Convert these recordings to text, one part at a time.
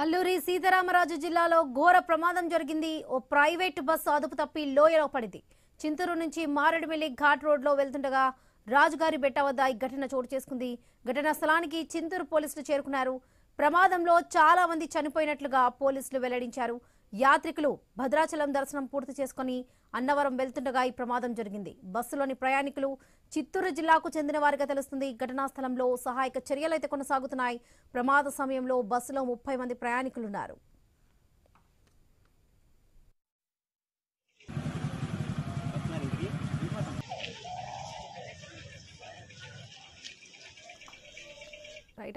అల్లూరి సీతారామరాజు జిల్లాలో ఘోర ప్రమాదం జరిగింది. ఓ ప్రైవేట్ బస్సు అదుపు తప్పి లోయలో పడింది. చింతూరు నుంచి మారేడుమిల్లి ఘాట్ రోడ్లో వెళ్తుండగా రాజుగారి బెట్ట వద్ద ఈ ఘటన చోటు చేసుకుంది. ఘటనా స్థలానికి చింతూరు పోలీసులు చేరుకున్నారు. ప్రమాదంలో చాలా మంది చనిపోయినట్లుగా పోలీసులు వెల్లడించారు. యాత్రికులు భద్రాచలం దర్శనం పూర్తి చేసుకుని అన్నవరం వెళ్తుండగా ఈ ప్రమాదం జరిగింది. బస్సులోని ప్రయాణికులు చిత్తూరు జిల్లాకు చెందిన వారిగా తెలుస్తుంది. ఘటనా స్థలంలో సహాయక చర్యలైతే కొనసాగుతున్నాయి. ప్రమాద సమయంలో బస్సులో 30 మంది ప్రయాణికులున్నారు.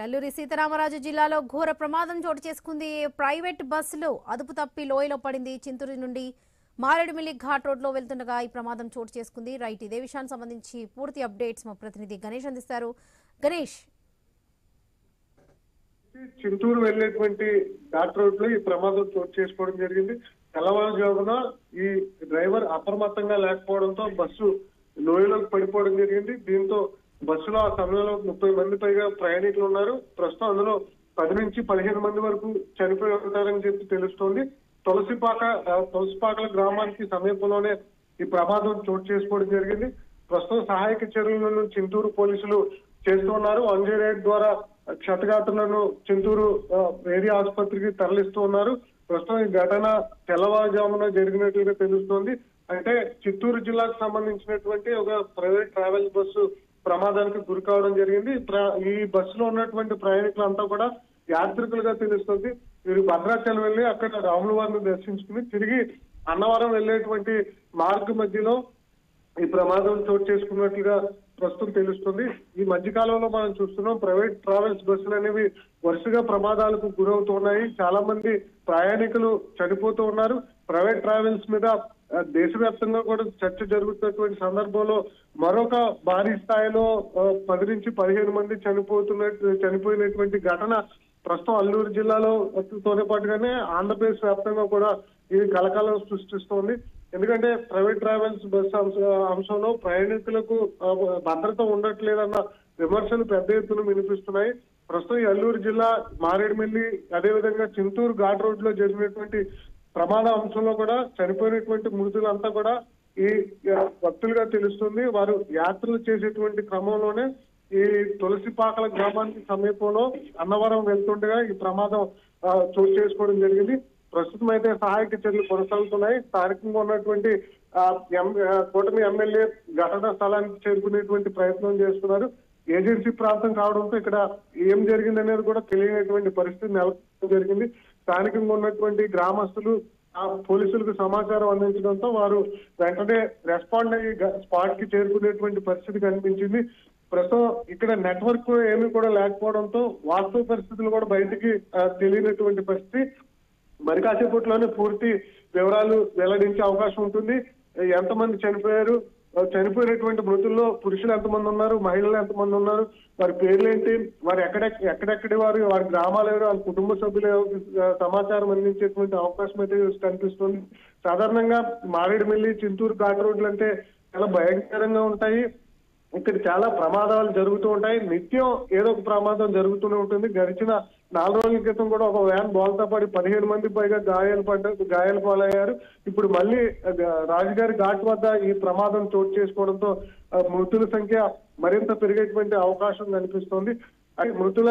అల్లూరి సీతారామరాజు జిల్లాలో ఘోర ప్రమాదం చోటు చేసుకుంది. ప్రైవేట్ బస్సులు అదుపు తప్పి లోయలో పడింది. చింతూరు నుండి మారేడుమిల్లి ఘాట్ రోడ్లో వెళ్తుండగా ఈ ప్రమాదం చోటు చేసుకుంది. ఇదే విషయానికి సంబంధించి పూర్తి అప్డేట్స్ మా ప్రతినిధి గణేష్ అందిస్తారు. గణేష్, చింతూరు వెళ్లేటువంటి ఘాట్ రోడ్ లో ఈ ప్రమాదం చోటు చేసుకోవడం జరిగింది. తెల్లవారుజామున ఈ డ్రైవర్ అప్రమత్తంగా లేకపోవడంతో బస్సు లోయలోకి పడిపోవడం జరిగింది. దీంతో బస్సులో ఆ సమయంలో 30 మంది పైగా ప్రయాణికులు ఉన్నారు. ప్రస్తుతం అందులో 10 నుంచి 15 మంది వరకు చనిపోయి ఉంటారని చెప్పి తెలుస్తోంది. తులసిపాకల గ్రామానికి సమీపంలోనే ఈ ప్రమాదం చోటు చేసుకోవడం జరిగింది. ప్రస్తుతం సహాయక చర్యలను చింతూరు పోలీసులు చేస్తున్నారు. 108 ద్వారా క్షతగాత్రులను చింతూరు ఏరియా ఆసుపత్రికి తరలిస్తూ ఉన్నారు. ప్రస్తుతం ఈ ఘటన తెల్లవారుజామున జరిగినట్లుగా తెలుస్తోంది. అంటే చిత్తూరు జిల్లాకు సంబంధించినటువంటి ఒక ప్రైవేట్ ట్రావెల్స్ బస్సు ప్రమాదానికి గురి కావడం జరిగింది. ఈ బస్సులో ఉన్నటువంటి ప్రయాణికులంతా కూడా యాత్రికులుగా తెలుస్తుంది. వీరు భద్రాచలం వెళ్లి అక్కడ రాముల వారిని దర్శించుకుని తిరిగి అన్నవరం వెళ్లేటువంటి మార్గ మధ్యలో ఈ ప్రమాదం చోటు చేసుకున్నట్లుగా ప్రస్తుతం తెలుస్తుంది. ఈ మధ్య కాలంలో మనం చూస్తున్నాం ప్రైవేట్ ట్రావెల్స్ బస్సులు అనేవి వరుసగా ప్రమాదాలకు గురవుతున్నాయి. చాలా మంది ప్రయాణికులు చనిపోతూ ఉన్నారు. ప్రైవేట్ ట్రావెల్స్ మీద దేశవ్యాప్తంగా కూడా చర్చ జరుగుతున్నటువంటి సందర్భంలో మరొక భారీ స్థాయిలో 10 నుంచి 15 మంది చనిపోయినటువంటి ఘటన ప్రస్తుతం అల్లూరు జిల్లాలో తోనే పాటుగానే ఆంధ్రప్రదేశ్ వ్యాప్తంగా కూడా ఇది కలకలం సృష్టిస్తోంది. ఎందుకంటే ప్రైవేట్ ట్రావెల్స్ బస్ అంశంలో ప్రయాణికులకు భద్రత ఉండట్లేదన్న విమర్శలు పెద్ద ఎత్తున వినిపిస్తున్నాయి. ప్రస్తుతం ఈ అల్లూరు జిల్లా మారేడుమిల్లి అదేవిధంగా చింతూరు ఘాట్ రోడ్ లో జరిగినటువంటి ప్రమాద అంశంలో కూడా చనిపోయినటువంటి మృతులంతా కూడా ఈ భక్తులుగా తెలుస్తుంది. వారు యాత్రలు చేసేటువంటి క్రమంలోనే ఈ తులసిపాకల గ్రామానికి సమీపంలో అన్నవరం వెళ్తుండగా ఈ ప్రమాదం చోటు చేసుకోవడం జరిగింది. ప్రస్తుతం అయితే సహాయక చర్యలు కొనసాగుతున్నాయి. స్థానికంగా ఉన్నటువంటి కూటమి ఎమ్మెల్యే ఘటనా స్థలానికి చేరుకునేటువంటి ప్రయత్నం చేస్తున్నారు. ఏజెన్సీ ప్రాంతం కావడంతో ఇక్కడ ఏం జరిగింది అనేది కూడా తెలియనటువంటి పరిస్థితి నెలకొనడం జరిగింది. స్థానికంగా ఉన్నటువంటి గ్రామస్తులు పోలీసులకు సమాచారం అందించడంతో వారు వెంటనే రెస్పాండ్ అయ్యి స్పాట్ కి చేరుకునేటువంటి పరిస్థితి కనిపించింది. ప్రస్తుతం ఇక్కడ నెట్వర్క్ ఏమీ కూడా లేకపోవడంతో వాస్తవ పరిస్థితులు కూడా బయటికి తెలియనటువంటి పరిస్థితి. మరి కాసేపట్లోనే పూర్తి వివరాలు వెల్లడించే అవకాశం ఉంటుంది. ఎంతమంది చనిపోయారు, చనిపోయినటువంటి మృతుల్లో పురుషులు ఎంతమంది ఉన్నారు, మహిళలు ఎంతమంది ఉన్నారు, వారి పేర్లేంటి, వారు ఎక్కడెక్కడి వారి గ్రామాలు ఎవరు, వాళ్ళ కుటుంబ సభ్యులు సమాచారం అందించేటువంటి అవకాశం అయితే కనిపిస్తుంది. సాధారణంగా మారేడుమిల్లి చింతూరు ఘాట్ రోడ్లు అంటే చాలా భయంకరంగా ఉంటాయి. ఇక్కడ చాలా ప్రమాదాలు జరుగుతూ ఉంటాయి. నిత్యం ఏదో ఒక ప్రమాదం జరుగుతూనే ఉంటుంది. గడిచిన 4 రోజుల క్రితం కూడా ఒక వ్యాన్ బోల్తా పడి 15 మంది పైగా గాయాలు పాలయ్యారు. ఇప్పుడు మళ్ళీ రాజుగారి ఘాట్ వద్ద ఈ ప్రమాదం చోటు చేసుకోవడంతో మృతుల సంఖ్య మరింత పెరిగేటువంటి అవకాశం కనిపిస్తోంది. అది మృతుల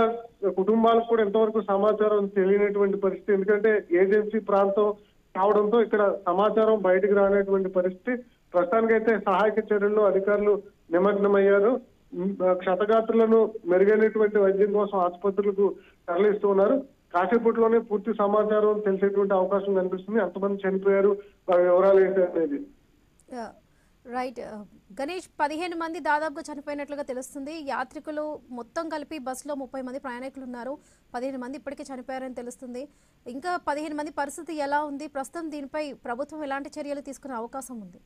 కుటుంబాలకు కూడా ఎంతవరకు సమాచారం తెలియనటువంటి పరిస్థితి. ఎందుకంటే ఏజెన్సీ ప్రాంతం కావడంతో ఇక్కడ సమాచారం బయటకు రానటువంటి పరిస్థితి. ప్రస్తుతానికైతే సహాయక చర్యల్లో అధికారులు నిమగ్నమయ్యారు. క్షతగాత్రులను మెరుగైనటువంటి వైద్యం కోసం ఆసుపత్రులకు తరలిస్తూ ఉన్నారు. కాసేపట్లోనే పూర్తి సమాచారం తెలిసేటువంటి అవకాశం కనిపిస్తుంది. ఎంతమంది చనిపోయారు, వారి వివరాలు ఏంటి అనేది. గణేష్, 15 మంది దాదాపుగా చనిపోయినట్లుగా తెలుస్తుంది. యాత్రికులు మొత్తం కలిపి బస్సులో 30 మంది ప్రయాణికులు ఉన్నారు. 15 మంది ఇప్పటికే చనిపోయారని తెలుస్తుంది. ఇంకా 15 మంది పరిస్థితి ఎలా ఉంది? ప్రస్తుతం దీనిపై ప్రభుత్వం ఎలాంటి చర్యలు తీసుకునే అవకాశం ఉంది?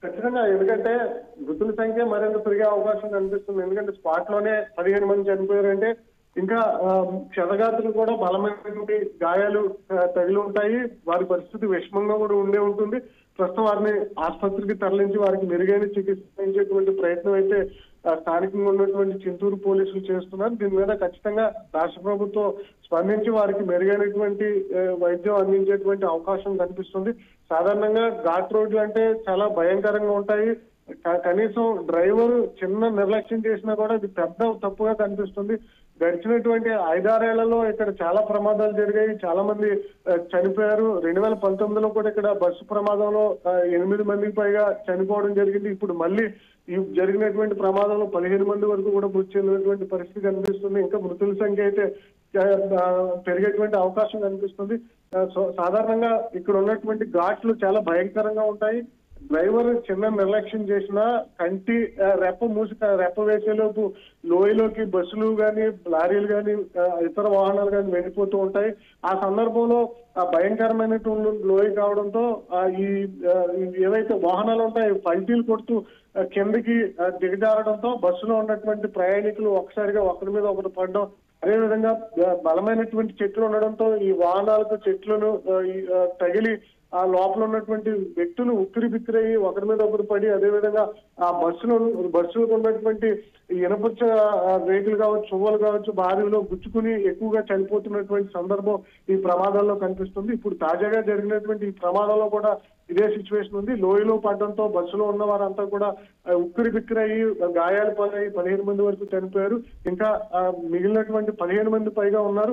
ఖచ్చితంగా, ఎందుకంటే మృతుల సంఖ్య మరింత పెరిగే అవకాశం కనిపిస్తుంది. ఎందుకంటే స్పాట్ లోనే 15 మంది చనిపోయారంటే ఇంకా క్షతగాత్రులు కూడా బలమైనటువంటి గాయాలు తగిలి ఉంటాయి. వారి పరిస్థితి విషమంగా కూడా ఉండే ఉంటుంది. ప్రస్తుతం వారిని ఆసుపత్రికి తరలించి వారికి మెరుగైన చికిత్స ఇచ్చేటువంటి ప్రయత్నం అయితే స్థానికంగా ఉన్నటువంటి చింతూరు పోలీసులు చేస్తున్నారు. దీని మీద ఖచ్చితంగా రాష్ట్ర ప్రభుత్వం స్పందించి వారికి మెరుగైనటువంటి వైద్యం అందించేటువంటి అవకాశం కనిపిస్తుంది. సాధారణంగా ఘాట్ రోడ్లు అంటే చాలా భయంకరంగా ఉంటాయి. కనీసం డ్రైవర్ చిన్న నిర్లక్ష్యం చేసినా కూడా ఇది పెద్ద తప్పుగా కనిపిస్తుంది. గడిచినటువంటి 5-6 ఏళ్లలో ఇక్కడ చాలా ప్రమాదాలు జరిగాయి, చాలా మంది చనిపోయారు. 2019లో కూడా ఇక్కడ బస్సు ప్రమాదంలో 8 మందికి పైగా చనిపోవడం జరిగింది. ఇప్పుడు మళ్ళీ ఈ జరిగినటువంటి ప్రమాదంలో 15 మంది వరకు కూడా మృతి చెందినటువంటి పరిస్థితి కనిపిస్తుంది. ఇంకా మృతుల సంఖ్య అయితే పెరిగేటువంటి అవకాశం కనిపిస్తుంది. సాధారణంగా ఇక్కడ ఉన్నటువంటి ఘాట్లు చాలా భయంకరంగా ఉంటాయి. డ్రైవర్ చిన్న నిర్లక్ష్యం చేసినా కంటి రెప్ప వేసేలోపు లోయలోకి బస్సులు కానీ లారీలు కానీ ఇతర వాహనాలు కానీ వెళ్ళిపోతూ ఉంటాయి. ఆ సందర్భంలో ఆ భయంకరమైనటువంటి లోయ కావడంతో ఈ ఏవైతే వాహనాలు ఉంటాయో పల్టీలు కొడుతూ కిందకి దిగజారడంతో బస్సులో ఉన్నటువంటి ప్రయాణికులు ఒక్కసారిగా ఒకరి మీద ఒకరు పడడం, అదేవిధంగా బలమైనటువంటి చెట్లు ఉండడంతో ఈ వాహనాలకు చెట్లను తగిలి లోపల ఉన్నటువంటి వ్యక్తులు ఉక్కిరి బిక్కిరయ్యి ఒకరి మీద ఒకరు పడి, అదేవిధంగా ఆ బస్సులో ఉన్నటువంటి ఇనపచ్చ రేకులు కావచ్చు, చువ్వలు కావచ్చు, భారీలో గుచ్చుకుని ఎక్కువగా చనిపోతున్నటువంటి సందర్భం ఈ ప్రమాదాల్లో కనిపిస్తుంది. ఇప్పుడు తాజాగా జరిగినటువంటి ఈ ప్రమాదంలో కూడా ఇదే సిచ్యువేషన్ ఉంది. లోయలో పడడంతో బస్సులో ఉన్న వారంతా కూడా ఉక్కిరి బిక్కిరయ్యి గాయాలు పాలయ్యి 15 మంది వరకు చనిపోయారు. ఇంకా మిగిలినటువంటి 15 మంది పైగా ఉన్నారు.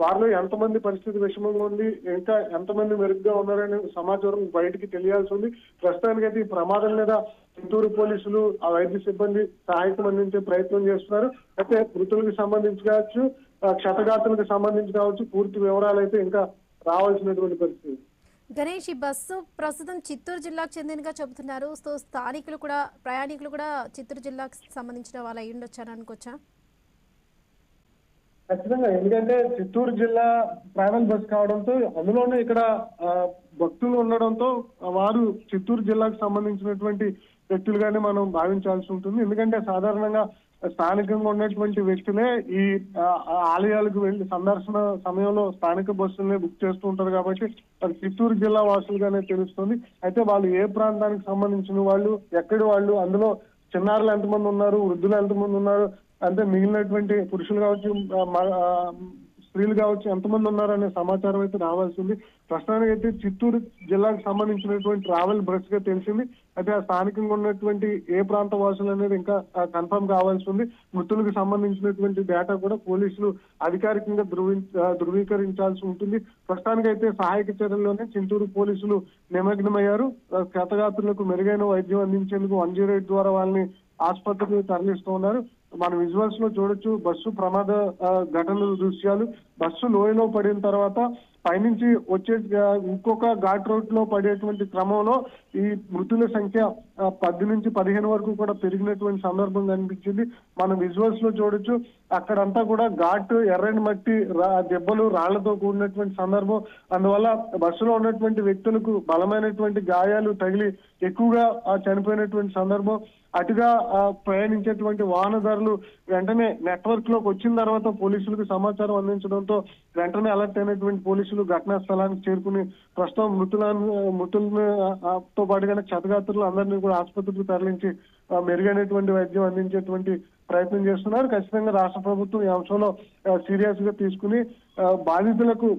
వారిలో ఎంతమంది పరిస్థితి విషమంగా ఉంది, ఇంకా ఎంతమంది మెరుగ్గా ఉన్నారనే సమాచారం బయటికి తెలియాల్సి ఉంది. ప్రస్తుతానికైతే ఈ ప్రమాదం మీద చింతూరు పోలీసులు ఆ వైద్య సిబ్బంది సహాయకం అందించే ప్రయత్నం చేస్తున్నారు. అయితే మృతులకు సంబంధించి కావచ్చు, క్షతగాతులకు సంబంధించి కావచ్చు, పూర్తి వివరాలు అయితే ఇంకా రావాల్సినటువంటి పరిస్థితి. గణేష్, ఈ బస్సు ప్రస్తుతం చిత్తూరు జిల్లాకు చెందినగా చెబుతున్నారు. సో ప్రయాణికులు కూడా చిత్తూరు జిల్లాకు సంబంధించిన వాళ్ళు అయి ఉండొచ్చారు అనుకోవచ్చా? ఖచ్చితంగా, ఎందుకంటే చిత్తూరు జిల్లా ట్రావెల్ బస్ కావడంతో అందులోనే ఇక్కడ భక్తులు ఉండడంతో వారు చిత్తూరు జిల్లాకు సంబంధించినటువంటి వ్యక్తులుగానే మనం భావించాల్సి ఉంటుంది. ఎందుకంటే సాధారణంగా స్థానికంగా ఉన్నటువంటి వ్యక్తులే ఈ ఆలయాలకు వెళ్లి సందర్శన సమయంలో స్థానిక బస్సులనే బుక్ చేస్తూ ఉంటారు కాబట్టి అది చిత్తూరు జిల్లా వాసులుగానే తెలుస్తుంది. అయితే వాళ్ళు ఏ ప్రాంతానికి సంబంధించిన వాళ్ళు, ఎక్కడి వాళ్ళు, అందులో చిన్నారులు ఎంతమంది ఉన్నారు, వృద్ధులు ఎంతమంది ఉన్నారు, అంటే మిగిలినటువంటి పురుషులు కావచ్చు, స్త్రీలు కావచ్చు ఎంతమంది ఉన్నారనే సమాచారం అయితే రావాల్సింది. ప్రస్తుతానికి అయితే చిత్తూరు జిల్లాకు సంబంధించినటువంటి ట్రావెల్ బస్ గా తెలిసింది. అయితే ఆ స్థానికంగా ఉన్నటువంటి ఏ ప్రాంత వాసులు అనేది ఇంకా కన్ఫర్మ్ కావాల్సి ఉంది. మృతులకు సంబంధించినటువంటి డేటా కూడా పోలీసులు అధికారికంగా ధృవీకరించాల్సి ఉంటుంది. ప్రస్తుతానికి అయితే సహాయక చర్యల్లోనే చింతూరు పోలీసులు నిమగ్నమయ్యారు. క్షతగాత్రులకు మెరుగైన వైద్యం అందించేందుకు 108 ద్వారా వాళ్ళని ఆసుపత్రికి తరలిస్తూ ఉన్నారు. మన విజువల్స్ లో చూడొచ్చు బస్సు ప్రమాద ఘటనల దృశ్యాలు. బస్సు లోయలో పడిన తర్వాత పైనుంచి వచ్చే ఇంకొక ఘాట్ రోడ్ లో పడేటువంటి క్రమంలో ఈ మృతుల సంఖ్య 10 నుంచి 15 వరకు కూడా పెరిగినటువంటి సందర్భం కనిపించింది. మన విజువల్స్ లో చూడొచ్చు అక్కడంతా కూడా ఘాట్ ఎర్రని మట్టి దెబ్బలు రాళ్లతో కూడినటువంటి సందర్భం. అందువల్ల బస్సులో ఉన్నటువంటి వ్యక్తులకు బలమైనటువంటి గాయాలు తగిలి ఎక్కువగా చనిపోయినటువంటి సందర్భం. అటుగా ప్రయాణించేటువంటి వాహనదారులు వెంటనే నెట్వర్క్ లోకి వచ్చిన తర్వాత పోలీసులకు సమాచారం అందించడంతో వెంటనే అలర్ట్ అయినటువంటి పోలీసులు ఘటనా స్థలానికి చేరుకుని ప్రస్తుతం మృతులతో పాటుగానే క్షతగాత్రులు అందరినీ కూడా ఆసుపత్రికి తరలించి మెరుగైనటువంటి వైద్యం అందించేటువంటి ప్రయత్నం చేస్తున్నారు. ఖచ్చితంగా రాష్ట్ర ప్రభుత్వం ఈ అంశంలో సీరియస్ గా తీసుకుని బాధితులకు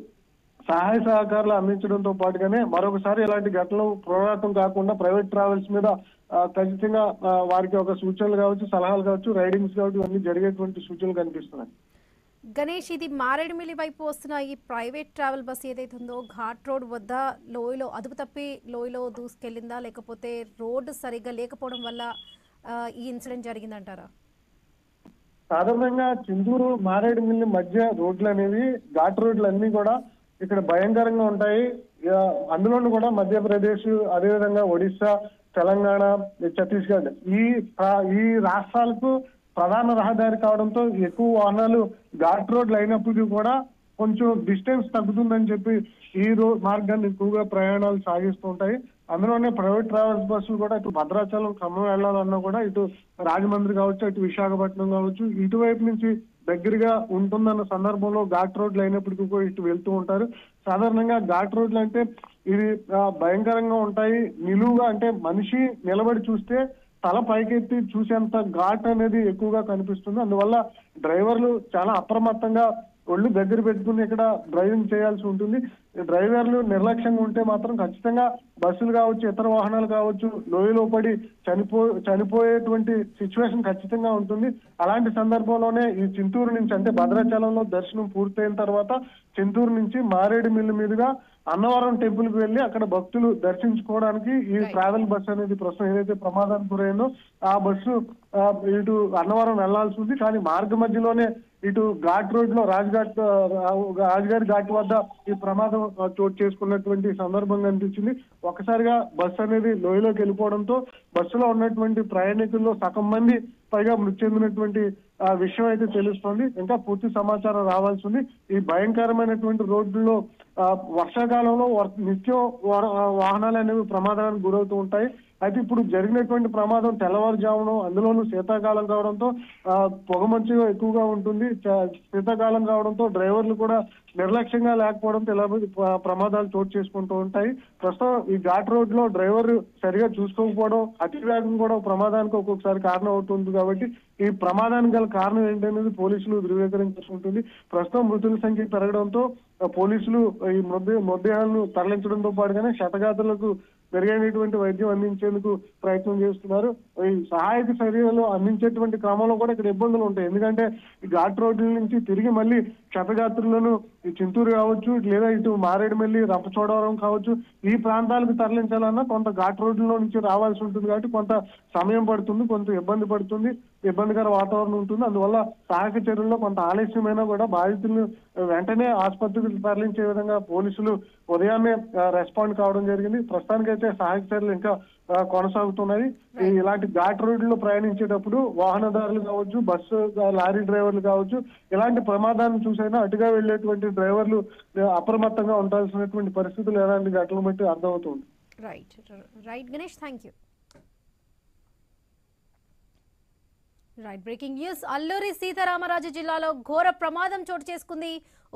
సహాయ సహకారాలు అందించడంతో పాటుగానే మరొకసారి ఇలాంటి ఘటనలు పునరావృతం కాకుండా ప్రైవేట్ ట్రావెల్స్ మీద ఖచ్చితంగా వారికి ఒక సూచనలు కావచ్చు, సలహాలు కావచ్చు, రైడింగ్స్ కావచ్చు ఇవన్నీ జరిగేటువంటి సూచనలు కనిపిస్తున్నాయి. గణేష్, ఇది మారేడుమిల్లి వైపు వస్తున్న ఈ ప్రైవేట్ ట్రావెల్ బస్ ఏదైతే ఉందో ఘాట్ రోడ్ వద్ద లోయలో అదుపు తప్పి లోయలో దూసుకెళ్లిందా, లేకపోతే రోడ్డు సరిగ్గా లేకపోవడం వల్ల ఈ ఇన్సిడెంట్ జరిగిందంటారా? సాధారణంగా చింతూరు మారేడుమిల్లి మధ్య రోడ్లు అనేవి ఘాట్ రోడ్లు అన్ని కూడా ఇక్కడ భయంకరంగా ఉంటాయి. అందులోనూ కూడా మధ్యప్రదేశ్, అదేవిధంగా ఒడిశా, తెలంగాణ, ఛత్తీస్గఢ్ ఈ రాష్ట్రాలకు ప్రధాన రహదారి కావడంతో ఎక్కువ వాహనాలు ఘాట్ రోడ్లు అయినప్పటికీ కూడా కొంచెం డిస్టెన్స్ తగ్గుతుందని చెప్పి ఈ మార్గాన్ని ఎక్కువగా ప్రయాణాలు సాగిస్తూ ఉంటాయి. అందులోనే ప్రైవేట్ ట్రావెల్స్ బస్సులు కూడా ఇటు భద్రాచలం, ఖమ్మం వెళ్లాలన్నా కూడా ఇటు రాజమండ్రి కావచ్చు, ఇటు విశాఖపట్నం కావచ్చు, ఇటువైపు నుంచి దగ్గరగా ఉంటుందన్న సందర్భంలో ఘాట్ రోడ్లు అయినప్పటికీ కూడా ఇటు వెళ్తూ ఉంటారు. సాధారణంగా ఘాట్ రోడ్లు అంటే ఇది భయంకరంగా ఉంటాయి. నిలువుగా అంటే మనిషి నిలబడి చూస్తే తల పైకెత్తి చూసేంత ఘాట్ అనేది ఎక్కువగా కనిపిస్తుంది. అందువల్ల డ్రైవర్లు చాలా అప్రమత్తంగా ఒళ్ళు దగ్గర పెట్టుకుని ఇక్కడ డ్రైవింగ్ చేయాల్సి ఉంటుంది. డ్రైవర్లు నిర్లక్ష్యంగా ఉంటే మాత్రం ఖచ్చితంగా బస్సులు కావచ్చు, ఇతర వాహనాలు కావచ్చు, లోయలో పడి చనిపోయేటువంటి సిచ్యువేషన్ ఖచ్చితంగా ఉంటుంది. అలాంటి సందర్భంలోనే ఈ చింతూరు నుంచి అంటే భద్రాచలంలో దర్శనం పూర్తయిన తర్వాత చింతూరు నుంచి మారేడుమిల్లి మీదుగా అన్నవరం టెంపుల్ కి వెళ్లి అక్కడ భక్తులు దర్శించుకోవడానికి ఈ ట్రావెల్ బస్సు అనేది ప్రస్తుతం ఏదైతే ప్రమాదానికి గురైందో ఆ బస్సు ఇటు అన్నవరం వెళ్లాల్సి ఉంది. కానీ మార్గ మధ్యలోనే ఇటు ఘాట్ రోడ్ లో రాజగారి ఘాట్ వద్ద ఈ ప్రమాదం చోటు చేసుకున్నటువంటి సందర్భం కనిపించింది. ఒక్కసారిగా బస్సు అనేది లోయలోకి వెళ్ళిపోవడంతో బస్సులో ఉన్నటువంటి ప్రయాణికుల్లో సగం మంది పైగా మృతి చెందినటువంటి విషయం అయితే తెలుస్తోంది. ఇంకా పూర్తి సమాచారం రావాల్సి ఉంది. ఈ భయంకరమైనటువంటి రోడ్లలో వర్షాకాలంలో నిత్యం వాహనాలు అనేవి ప్రమాదానికి గురవుతూ ఉంటాయి. అయితే ఇప్పుడు జరిగినటువంటి ప్రమాదం తెల్లవారుజామున, అందులోనూ శీతాకాలం కావడంతో పొగమంచు ఎక్కువగా ఉంటుంది. శీతాకాలం కావడంతో డ్రైవర్లు కూడా నిర్లక్ష్యంగా లేకపోవడంతో ఇలా ప్రమాదాలు చోటు చేసుకుంటూ ఉంటాయి. ప్రస్తుతం ఈ ఘాట్ రోడ్ లో డ్రైవర్ సరిగా చూసుకోకపోవడం, అతివేగం కూడా ప్రమాదానికి ఒక్కొక్కసారి కారణం అవుతుంది. కాబట్టి ఈ ప్రమాదానికి గల కారణం ఏంటనేది పోలీసులు ధృవీకరించాల్సి ఉంటుంది. ప్రస్తుతం మృతుల సంఖ్య పెరగడంతో పోలీసులు ఈ మృతదేహాలను తరలించడంతో పాటుగానే క్షతగాత్రులకు మెరుగైనటువంటి వైద్యం అందించేందుకు ప్రయత్నం చేస్తున్నారు. ఈ సహాయక చర్యలు అందించేటువంటి క్రమంలో కూడా ఇక్కడ ఇబ్బందులు ఉంటాయి. ఎందుకంటే ఈ ఘాట్ రోడ్ల నుంచి తిరిగి మళ్ళీ క్షతగాత్రులను ఈ చింతూరు కావచ్చు, లేదా ఇటు మారేడుమిల్లి, రంపచోడవరం కావచ్చు, ఈ ప్రాంతాలకు తరలించాలన్నా కొంత ఘాట్ రోడ్ల నుంచి రావాల్సి ఉంటుంది. కాబట్టి కొంత సమయం పడుతుంది, కొంత ఇబ్బంది పడుతుంది, ఇబ్బందికర వాతావరణం ఉంటుంది. అందువల్ల సహాయక చర్యల్లో కొంత ఆలస్యమైనా కూడా బాధితులను వెంటనే ఆసుపత్రికి తరలించే విధంగా పోలీసులు ఉదయాన్నే రెస్పాండ్ కావడం జరిగింది. ప్రస్తుతానికైతే సహాయక చర్యలు ఇంకా కొనసాగుతున్నాయి. ఇలాంటి ఘాట్ రోడ్లలో ప్రయాణించేటప్పుడు వాహనదారులు కావచ్చు, బస్సు లారీ డ్రైవర్లు కావచ్చు, ఇలాంటి ప్రమాదాన్ని చూసైనా అటుగా వెళ్లేటువంటి డ్రైవర్లు అప్రమత్తంగా ఉండాల్సినటువంటి పరిస్థితులు ఎలాంటి ఘటనలు బట్టి అర్థమవుతుంది. Right Ganesh, thank you. Right, breaking news. Alluri Sitaramaraju జిల్లాలో ఘోర ప్రమాదం చోటు చేసుకుంది.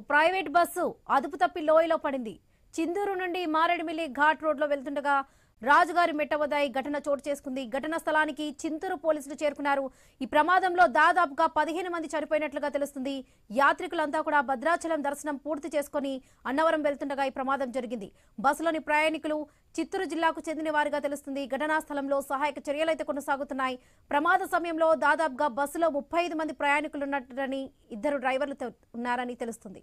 ప్రైవేట్ బస్సు అదుపు తప్పి లోయలో పడింది. చిందూరు నుండి మారేడుమిల్లి ఘాట్ రోడ్ లో వెళ్తుండగా రాజుగారి మెట్ట వద్ద ఈ ఘటన చోటు చేసుకుంది. ఘటన స్థలానికి చింతూరు పోలీసులు చేరుకున్నారు. ఈ ప్రమాదంలో దాదాపుగా 15 మంది చనిపోయినట్లుగా తెలుస్తుంది. యాత్రికులంతా కూడా భద్రాచలం దర్శనం పూర్తి చేసుకుని అన్నవరం వెళ్తుండగా ఈ ప్రమాదం జరిగింది. బస్సులోని ప్రయాణికులు చిత్తూరు జిల్లాకు చెందిన వారిగా తెలుస్తుంది. ఘటనా స్థలంలో సహాయక చర్యలైతే కొనసాగుతున్నాయి. ప్రమాద సమయంలో దాదాపుగా బస్సులో 35 మంది ప్రయాణికులు ఉన్నట్లని, 2 డ్రైవర్లు ఉన్నారని తెలుస్తుంది.